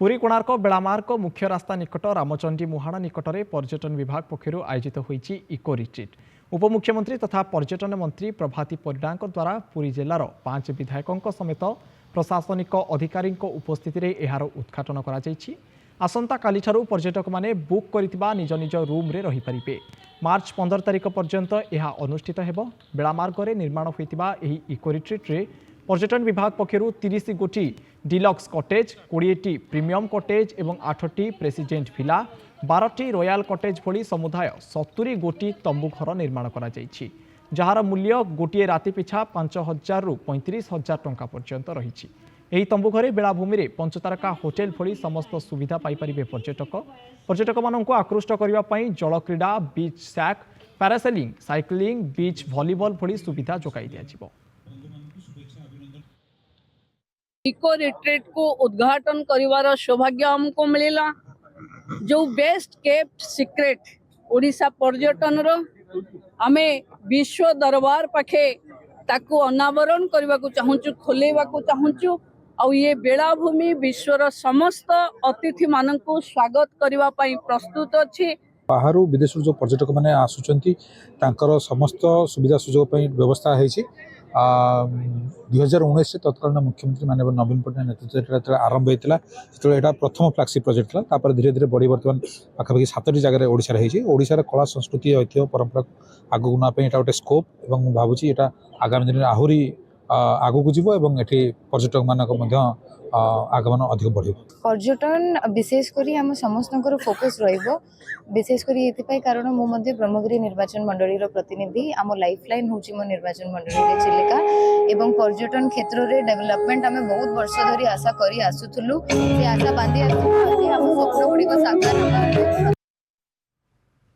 पुरी कोणार्क बेलामार्ग मुख्य रास्ता निकट रामचंडी मुहाण निकट में पर्यटन विभाग पक्षर आयोजित होईची इको रिट्रीट। उपमुख्यमंत्री तथा पर्यटन मंत्री प्रभाती परिडा द्वारा पुरी जिलार 5 विधायकों समेत प्रशासनिक अधिकारी उपस्थिति में यार उद्घाटन करा जायछि। आसंता काली ठारू पर्यटक माने बुक करितिबा निज निज रूम रे रही परिबे। मार्च 15 तारिख पर्यंत यह अनुष्ठित हेबो। बेलामार्ग रे निर्माण होइतिबा एही इको रिट्रीट रे पर्यटन विभाग पक्षर 30 गोटी डिलक्स कटेज, 20टी प्रीमियम कटेज और 8टी प्रेसिडेंट विला, 12टी रॉयल कटेज भली समुदाय 70 गोटी तंबू घर निर्माण करा जायछि, जार मूल्य गोटे राति पिछा 5,000 रु 35,000 टंका पर्यंत रही। यही तंबू घरे बेलाभूमि रे पंचतारका होटेल भली समस्त सुविधा पाइपारे पर्यटक मानक आकृष्ट करने जलक्रीड़ा, बीच सैक, पैरासेलिंग, साइक्लिंग, बीच भलीबल भली सुविधा जोगाई दिया। इको रिट्रीट को उद्घाटन करिवार सौभाग्य हमको मिलला। जो बेस्ट केप्ट सीक्रेट ओडिशा पर्यटन रो आमे विश्व दरबार पाखे ताकू अनावरण करने को चाहूँ, खोलेवा को चाहूँ। और ये बेलाभूमि विश्वर समस्त अतिथि मानक स्वागत करने प्रस्तुत अच्छी। बाहर विदेश जो पर्यटक मैंने आसुचंती तांकर समस्त सुविधा सुजोग व्यवस्था है। 2019 तत्कालीन मुख्यमंत्री माननीय नवीन पट्टनायक नेतृत्व आरंभ होता जो यहाँ प्रथम फ्लैगशिप प्रोजेक्ट था। धीरे धीरे बढ़ी बर्तमान पाखापाखि 7टी जगह ओडिशा ओडिशार कला संस्कृति ऐतिह्य परंपरा आगू नापी यहाँ गोटे स्कोप और भावुँ यहाँ आगामी दिन में आहरी आगू को जीव और ये पर्यटक मानक आगमन अधिक बढ़। पर्यटन विशेषकर आम समस्त फोकस विशेषकर ये कारण मुझे ब्रह्मगिरी निर्वाचन मंडली प्रतिनिधि आम लाइफलाइन हूँ मो निर्वाचन मंडली चिलिका एवं पर्यटन क्षेत्र में डेवलपमेंट आम बहुत वर्ष धरी आशा करी आसुलु। से आशा बांधी आम स्वप्न गुड़िक साकार